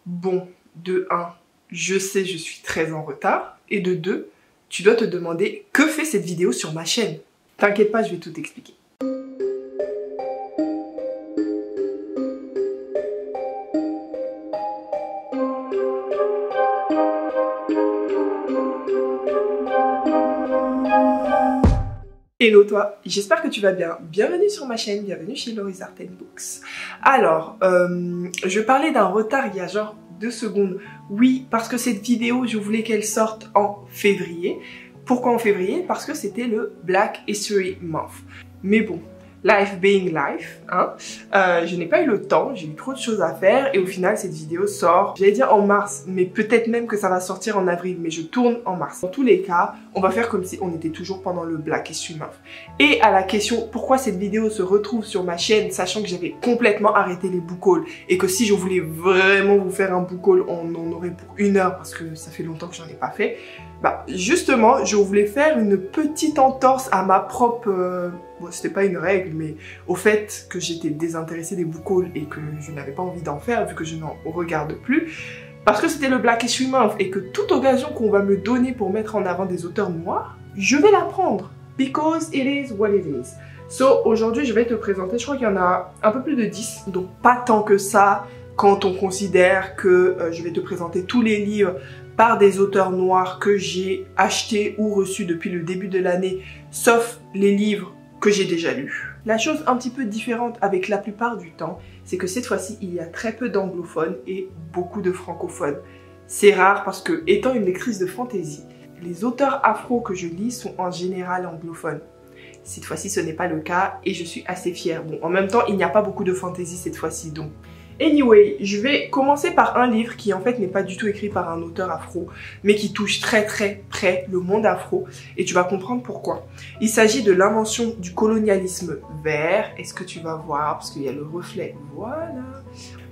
Bon, de 1, je sais je suis très en retard. Et de 2, tu dois te demander que fait cette vidéo sur ma chaîne. T'inquiète pas, je vais tout expliquer. Hello toi, j'espère que tu vas bien. Bienvenue sur ma chaîne, bienvenue chez Laurie's Art & Books. Alors, je parlais d'un retard il y a genre 2 secondes. Oui, parce que cette vidéo, je voulais qu'elle sorte en février. Pourquoi en février? Parce que c'était le Black History Month. Mais bon, life being life, hein, je n'ai pas eu le temps, j'ai eu trop de choses à faire et au final cette vidéo sort, j'allais dire en mars, mais peut-être même que ça va sortir en avril, mais je tourne en mars. Dans tous les cas, on va faire comme si on était toujours pendant le Black History Month. Et à la question pourquoi cette vidéo se retrouve sur ma chaîne, sachant que j'avais complètement arrêté les book hauls et que si je voulais vraiment vous faire un book haul, on en aurait pour 1 heure parce que ça fait longtemps que j'en ai pas fait. Bah justement, je voulais faire une petite entorse à ma propre... bon, c'était pas une règle, mais au fait que j'étais désintéressée des book hauls et que je n'avais pas envie d'en faire vu que je n'en regarde plus. Parce que c'était le Black History Month et que toute occasion qu'on va me donner pour mettre en avant des auteurs noirs, je vais la prendre. Because it is what it is. So, aujourd'hui, je vais te présenter, je crois qu'il y en a un peu plus de 10, donc pas tant que ça quand on considère que je vais te présenter tous les livres par des auteurs noirs que j'ai achetés ou reçus depuis le début de l'année, sauf les livres que j'ai déjà lus. La chose un petit peu différente avec la plupart du temps, c'est que cette fois-ci, il y a très peu d'anglophones et beaucoup de francophones. C'est rare parce que, étant une lectrice de fantasy, les auteurs afro que je lis sont en général anglophones. Cette fois-ci, ce n'est pas le cas et je suis assez fière. Bon, en même temps, il n'y a pas beaucoup de fantasy cette fois-ci, donc... Anyway, je vais commencer par un livre qui en fait n'est pas du tout écrit par un auteur afro, mais qui touche très près le monde afro, et tu vas comprendre pourquoi. Il s'agit de l'invention du colonialisme vert. Est-ce que tu vas voir? Parce qu'il y a le reflet, voilà.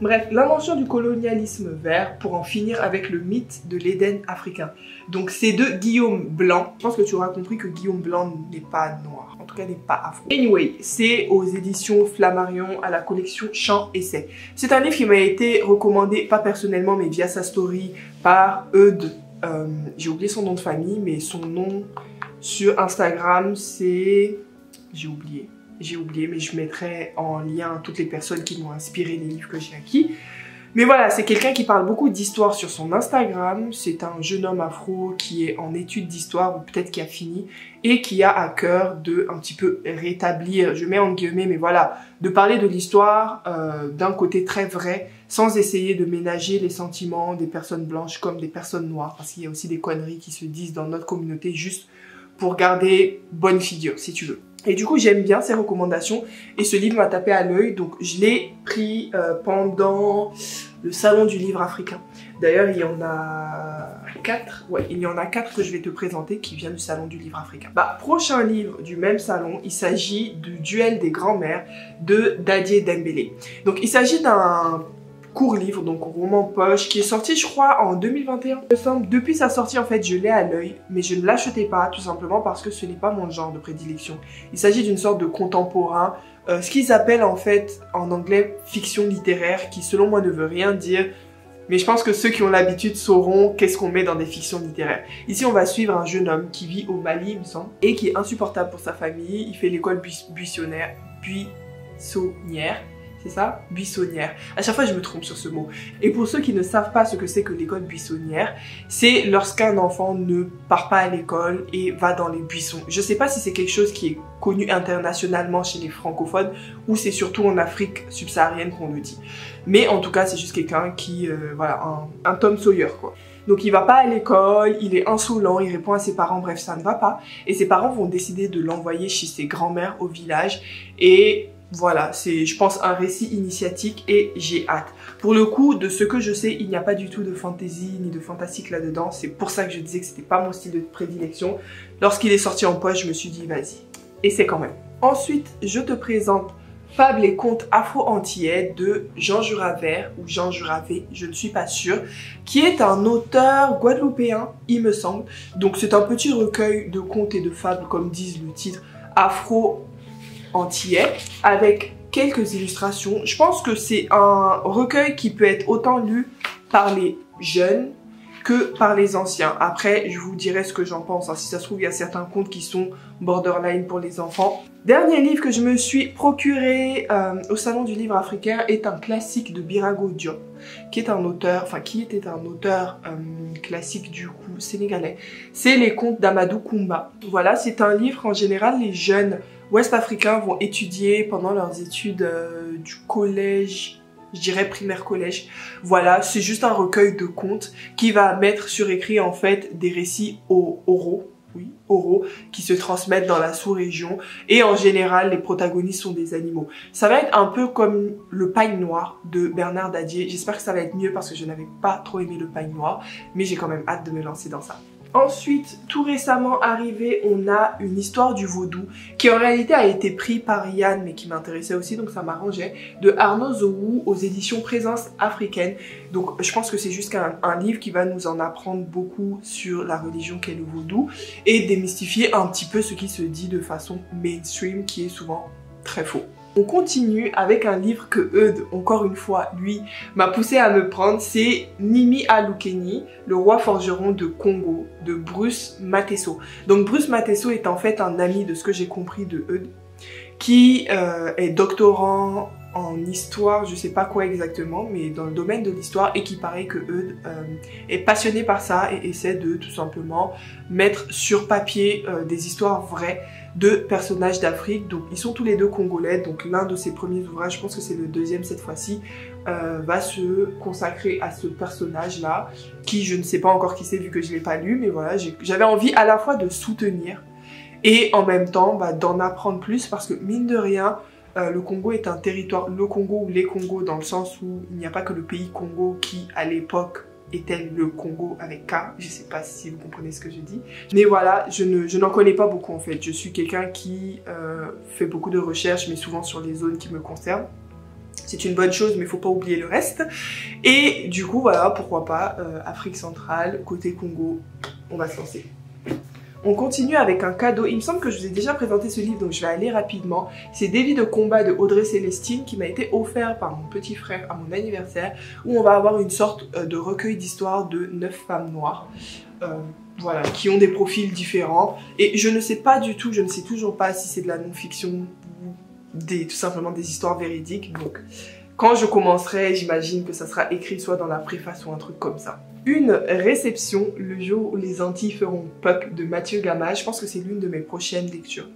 Bref, l'invention du colonialisme vert pour en finir avec le mythe de l'Éden africain. Donc c'est de Guillaume Blanc. Je pense que tu auras compris que Guillaume Blanc n'est pas noir, en tout cas n'est pas afro. Anyway, c'est aux éditions Flammarion à la collection Chants Essais. C'est un livre qui m'a été recommandé, pas personnellement, mais via sa story, par Eudes. J'ai oublié son nom de famille, mais son nom sur Instagram, c'est... J'ai oublié, mais je mettrai en lien toutes les personnes qui m'ont inspiré les livres que j'ai acquis. Mais voilà, c'est quelqu'un qui parle beaucoup d'histoire sur son Instagram. C'est un jeune homme afro qui est en études d'histoire, ou peut-être qui a fini, et qui a à cœur de un petit peu rétablir, je mets en guillemets, mais voilà, de parler de l'histoire d'un côté très vrai, sans essayer de ménager les sentiments des personnes blanches comme des personnes noires, parce qu'il y a aussi des conneries qui se disent dans notre communauté juste pour garder bonne figure, si tu veux. Et du coup, j'aime bien ces recommandations et ce livre m'a tapé à l'œil, donc je l'ai pris pendant le salon du livre africain. D'ailleurs, il y en a 4, ouais, il y en a 4 que je vais te présenter qui viennent du salon du livre africain. Bah, prochain livre du même salon, il s'agit du Duel des grands-mères de Dadié Dembélé. Donc, il s'agit d'un court livre, donc roman poche, qui est sorti je crois en 2021. Depuis sa sortie en fait je l'ai à l'œil, mais je ne l'achetais pas tout simplement parce que ce n'est pas mon genre de prédilection. Il s'agit d'une sorte de contemporain, ce qu'ils appellent en fait en anglais fiction littéraire, qui selon moi ne veut rien dire, mais je pense que ceux qui ont l'habitude sauront qu'est-ce qu'on met dans des fictions littéraires. Ici on va suivre un jeune homme qui vit au Mali il me semble, et qui est insupportable pour sa famille. Il fait l'école buissonnière. C'est ça? Buissonnière. À chaque fois, je me trompe sur ce mot. Et pour ceux qui ne savent pas ce que c'est que l'école buissonnière, c'est lorsqu'un enfant ne part pas à l'école et va dans les buissons. Je sais pas si c'est quelque chose qui est connu internationalement chez les francophones ou c'est surtout en Afrique subsaharienne qu'on le dit. Mais en tout cas, c'est juste quelqu'un qui, voilà, un Tom Sawyer, quoi. Donc il va pas à l'école, il est insolent, il répond à ses parents, bref, ça ne va pas. Et ses parents vont décider de l'envoyer chez ses grands-mères au village et... Voilà, c'est je pense un récit initiatique et j'ai hâte. Pour le coup, de ce que je sais, il n'y a pas du tout de fantasy ni de fantastique là-dedans. C'est pour ça que je disais que c'était pas mon style de prédilection. Lorsqu'il est sorti en poche, je me suis dit vas-y. Et c'est quand même. Ensuite, je te présente Fables et contes afro-antillais de Jean Juravet ou Jean Juravet, je ne suis pas sûre, qui est un auteur guadeloupéen, il me semble. Donc c'est un petit recueil de contes et de fables, comme disent le titre, afro-antillais, avec quelques illustrations. Je pense que c'est un recueil qui peut être autant lu par les jeunes que par les anciens. Après, je vous dirai ce que j'en pense. Hein. Si ça se trouve, il y a certains contes qui sont borderline pour les enfants. Dernier livre que je me suis procuré au Salon du Livre Africain est un classique de Birago Diop, qui est un auteur, enfin qui était un auteur classique du coup sénégalais. C'est les contes d'Amadou Koumba. Voilà, c'est un livre qu'en général les jeunes ouest-africains vont étudier pendant leurs études du collège, je dirais primaire collège. Voilà, c'est juste un recueil de contes qui va mettre sur écrit en fait des récits oraux. Oui, oraux, qui se transmettent dans la sous-région et en général les protagonistes sont des animaux. Ça va être un peu comme Le Pagne Noir de Bernard Dadier. J'espère que ça va être mieux parce que je n'avais pas trop aimé Le Pagne Noir, mais j'ai quand même hâte de me lancer dans ça. Ensuite, tout récemment arrivé, on a une histoire du vaudou qui en réalité a été pris par Yann mais qui m'intéressait aussi donc ça m'arrangeait, de Arnaud Zohou aux éditions Présence Africaine. Donc je pense que c'est juste un livre qui va nous en apprendre beaucoup sur la religion qu'est le vaudou et démystifier un petit peu ce qui se dit de façon mainstream qui est souvent très faux. On continue avec un livre que Eudes, encore une fois, lui, m'a poussé à me prendre, c'est Nimi Alukeni, le roi forgeron de Congo, de Bruce Mateso. Donc Bruce Mateso est en fait un ami de ce que j'ai compris de Eudes, qui est doctorant en histoire, je sais pas quoi exactement, mais dans le domaine de l'histoire, et qui paraît que Eudes est passionné par ça et essaie de tout simplement mettre sur papier des histoires vraies de personnages d'Afrique. Donc ils sont tous les deux congolais, donc l'un de ses premiers ouvrages, je pense que c'est le deuxième cette fois-ci, va se consacrer à ce personnage là, qui je ne sais pas encore qui c'est vu que je l'ai pas lu, mais voilà, j'avais envie à la fois de soutenir et en même temps d'en apprendre plus parce que mine de rien, le Congo est un territoire, le Congo ou les Congos dans le sens où il n'y a pas que le pays Congo qui à l'époque était le Congo avec K, je sais pas si vous comprenez ce que je dis. Mais voilà, je n'en connais pas beaucoup en fait. Je suis quelqu'un qui fait beaucoup de recherches, mais souvent sur les zones qui me concernent. C'est une bonne chose, mais il faut pas oublier le reste. Et du coup, voilà, pourquoi pas, Afrique centrale, côté Congo, on va se lancer. On continue avec un cadeau. Il me semble que je vous ai déjà présenté ce livre, donc je vais aller rapidement. C'est Des vies de combat de Audrey Célestine qui m'a été offert par mon petit frère à mon anniversaire, où on va avoir une sorte de recueil d'histoires de 9 femmes noires. Voilà, qui ont des profils différents. Et je ne sais pas du tout, je ne sais toujours pas si c'est de la non-fiction ou tout simplement des histoires véridiques. Donc quand je commencerai, j'imagine que ça sera écrit soit dans la préface ou un truc comme ça. Une réception, le jour où les Antilles feront peuple de Mathieu Gama, je pense que c'est l'une de mes prochaines lectures.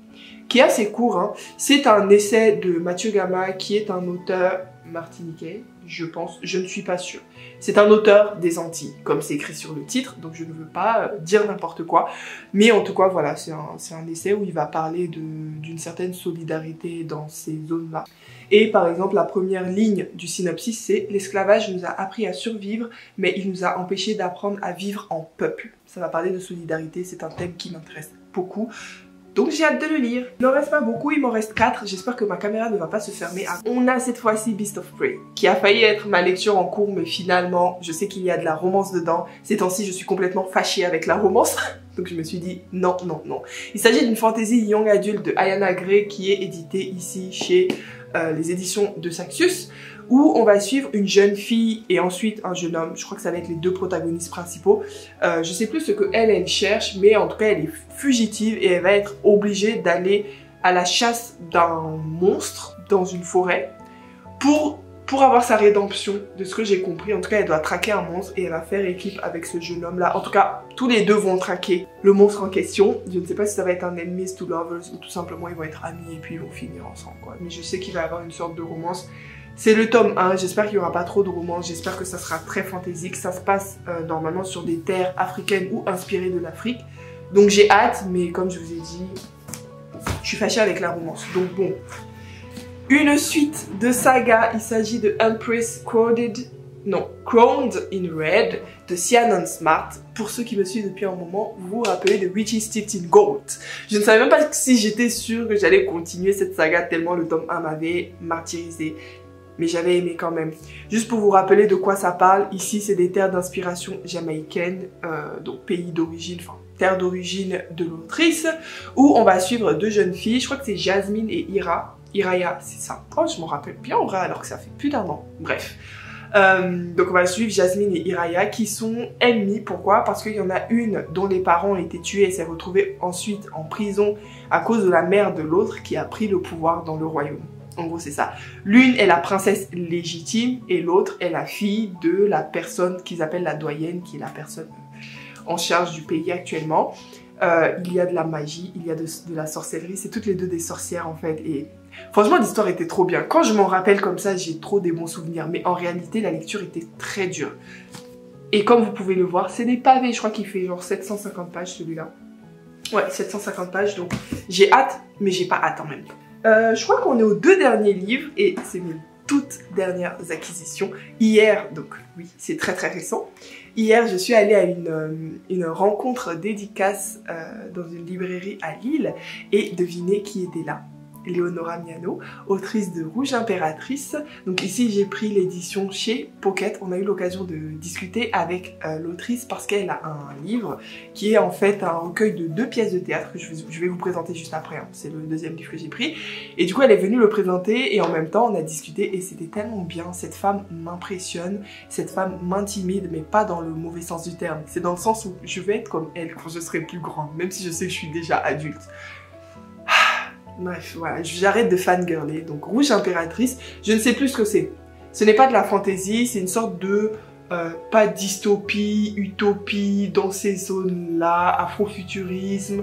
Qui est assez court, hein. C'est un essai de Mathieu Gama qui est un auteur martiniquais, je pense, je ne suis pas sûre. C'est un auteur des Antilles, comme c'est écrit sur le titre, donc je ne veux pas dire n'importe quoi. Mais en tout cas, voilà, c'est un essai où il va parler d'une certaine solidarité dans ces zones-là. Et par exemple, la première ligne du synopsis, c'est « L'esclavage nous a appris à survivre, mais il nous a empêchés d'apprendre à vivre en peuple ». Ça va parler de solidarité, c'est un thème qui m'intéresse beaucoup. Donc j'ai hâte de le lire. Il n'en reste pas beaucoup, il m'en reste 4. J'espère que ma caméra ne va pas se fermer. On a cette fois-ci Beast of Prey, qui a failli être ma lecture en cours, mais finalement, je sais qu'il y a de la romance dedans. Ces temps-ci, je suis complètement fâchée avec la romance. Donc je me suis dit non, non, non. Il s'agit d'une fantaisie young adulte de Ayana Gray qui est éditée ici chez les éditions de Saxius, où on va suivre une jeune fille et ensuite un jeune homme. Je crois que ça va être les deux protagonistes principaux. Je sais plus ce que elle cherche, mais en tout cas elle est fugitive et elle va être obligée d'aller à la chasse d'un monstre dans une forêt pour avoir sa rédemption, de ce que j'ai compris. En tout cas, elle doit traquer un monstre et elle va faire équipe avec ce jeune homme-là. En tout cas, tous les deux vont traquer le monstre en question. Je ne sais pas si ça va être un enemies to lovers ou tout simplement ils vont être amis et puis ils vont finir ensemble, quoi. Mais je sais qu'il va y avoir une sorte de romance. C'est le tome 1, j'espère qu'il n'y aura pas trop de romance, j'espère que ça sera très fantaisique. Ça se passe normalement sur des terres africaines ou inspirées de l'Afrique. Donc j'ai hâte, mais comme je vous ai dit, je suis fâchée avec la romance. Donc bon. Une suite de saga, il s'agit de Empress Crowned in Red de Sianon Smart. Pour ceux qui me suivent depuis un moment, vous vous rappelez de Richie Steeped in Gold. Je ne savais même pas si j'étais sûre que j'allais continuer cette saga tellement le tome 1 m'avait martyrisé. Mais j'avais aimé quand même. Juste pour vous rappeler de quoi ça parle, ici c'est des terres d'inspiration jamaïcaine, donc pays d'origine, enfin terre d'origine de l'autrice, où on va suivre deux jeunes filles, je crois que c'est Jasmine et Iraya, c'est ça. Oh, je m'en rappelle bien en vrai alors que ça fait plus d'1 an. Bref. Donc on va suivre Jasmine et Iraya qui sont ennemies. Pourquoi? Parce qu'il y en a une dont les parents ont été tués et s'est retrouvée ensuite en prison à cause de la mère de l'autre qui a pris le pouvoir dans le royaume. En gros, c'est ça. L'une est la princesse légitime et l'autre est la fille de la personne qu'ils appellent la doyenne, qui est la personne en charge du pays actuellement. Il y a de la magie, il y a de la sorcellerie, c'est toutes les deux des sorcières en fait. Et franchement, l'histoire était trop bien. Quand je m'en rappelle comme ça, j'ai trop des bons souvenirs. Mais en réalité, la lecture était très dure. Et comme vous pouvez le voir, c'est des pavés. Je crois qu'il fait genre 750 pages celui-là. Ouais, 750 pages, donc j'ai hâte, mais j'ai pas hâte en même temps. Je crois qu'on est aux 2 derniers livres et c'est mes toutes dernières acquisitions. Hier, donc oui, c'est très récent. Hier, je suis allée à une rencontre dédicace dans une librairie à Lille et devinez qui était là? Léonora Miano, autrice de Rouge Impératrice. Donc ici j'ai pris l'édition chez Pocket. On a eu l'occasion de discuter avec l'autrice parce qu'elle a un livre qui est en fait un recueil de 2 pièces de théâtre que je vais vous présenter juste après, hein. C'est le deuxième livre que j'ai pris. Et du coup elle est venue le présenter et en même temps on a discuté et c'était tellement bien. Cette femme m'impressionne, cette femme m'intimide, mais pas dans le mauvais sens du terme. C'est dans le sens où je vais être comme elle quand je serai plus grande, même si je sais que je suis déjà adulte. Bref, voilà, j'arrête de fangirler. Donc Rouge Impératrice, je ne sais plus ce que c'est. Ce n'est pas de la fantaisie, c'est une sorte de pas dystopie, utopie, dans ces zones-là, afrofuturisme.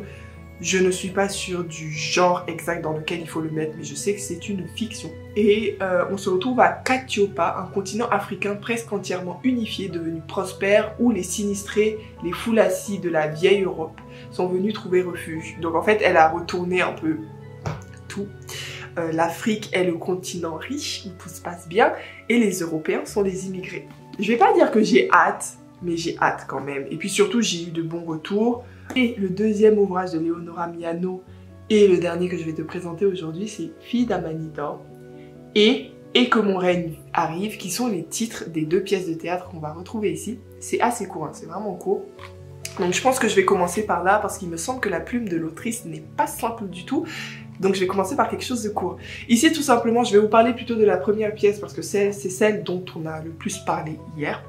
Je ne suis pas sûre du genre exact dans lequel il faut le mettre, mais je sais que c'est une fiction. Et on se retrouve à Katiopa, un continent africain presque entièrement unifié, devenu prospère, où les sinistrés, les foulassis de la vieille Europe sont venus trouver refuge. Donc en fait, elle a retourné un peu tout. L'Afrique est le continent riche où tout se passe bien et les Européens sont les immigrés. Je vais pas dire que j'ai hâte, mais j'ai hâte quand même. Et puis surtout, j'ai eu de bons retours. Et le deuxième ouvrage de Léonora Miano et le dernier que je vais te présenter aujourd'hui, c'est Fille d'Amanita et Que mon règne arrive, qui sont les titres des 2 pièces de théâtre qu'on va retrouver ici. C'est assez court, hein, c'est vraiment court. Donc je pense que je vais commencer par là parce qu'il me semble que la plume de l'autrice n'est pas simple du tout. Donc je vais commencer par quelque chose de court. Ici tout simplement je vais vous parler plutôt de la première pièce parce que c'est celle dont on a le plus parlé hier.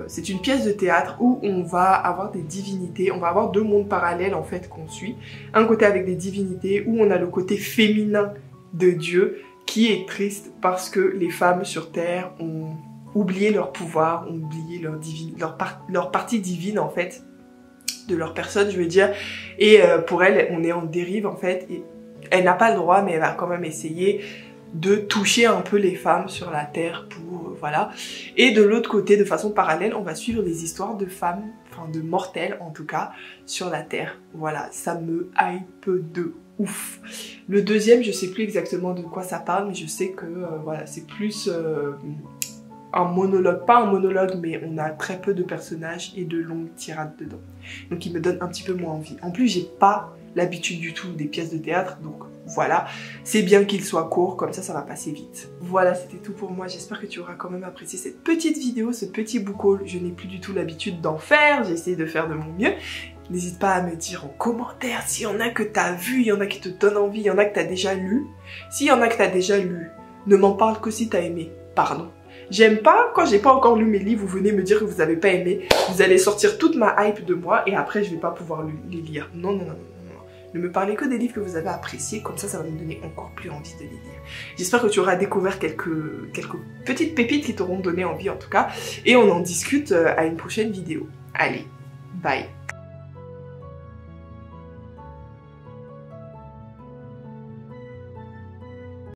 C'est une pièce de théâtre où on va avoir des divinités, on va avoir 2 mondes parallèles en fait qu'on suit. Un côté avec des divinités où on a le côté féminin de Dieu qui est triste parce que les femmes sur terre ont oublié leur pouvoir, ont oublié leur partie divine en fait de leur personne je veux dire, et pour elle on est en dérive en fait et elle n'a pas le droit mais elle va quand même essayer de toucher un peu les femmes sur la terre pour voilà. Et de l'autre côté, de façon parallèle, on va suivre les histoires de femmes, enfin de mortels en tout cas, sur la terre. Voilà, ça me hype de ouf. Le deuxième, je sais plus exactement de quoi ça parle, mais je sais que voilà, c'est plus un monologue, pas un monologue, mais on a très peu de personnages et de longues tirades dedans. Donc il me donne un petit peu moins envie. En plus, j'ai pas l'habitude du tout des pièces de théâtre, donc voilà, c'est bien qu'il soit court, comme ça va passer vite. Voilà, c'était tout pour moi, j'espère que tu auras quand même apprécié cette petite vidéo, ce petit book haul. Je n'ai plus du tout l'habitude d'en faire, j'ai essayé de faire de mon mieux. N'hésite pas à me dire en commentaire s'il y en a que t'as vu, il y en a qui te donnent envie, il y en a que t'as déjà lu. S'il y en a que t'as déjà lu, ne m'en parle que si t'as aimé, pardon. J'aime pas quand j'ai pas encore lu mes livres, vous venez me dire que vous avez pas aimé, vous allez sortir toute ma hype de moi et après je vais pas pouvoir les lire. Non, non, non, non. Ne me parlez que des livres que vous avez appréciés, comme ça va me donner encore plus envie de les lire. J'espère que tu auras découvert quelques petites pépites qui t'auront donné envie en tout cas. Et on en discute à une prochaine vidéo. Allez, bye!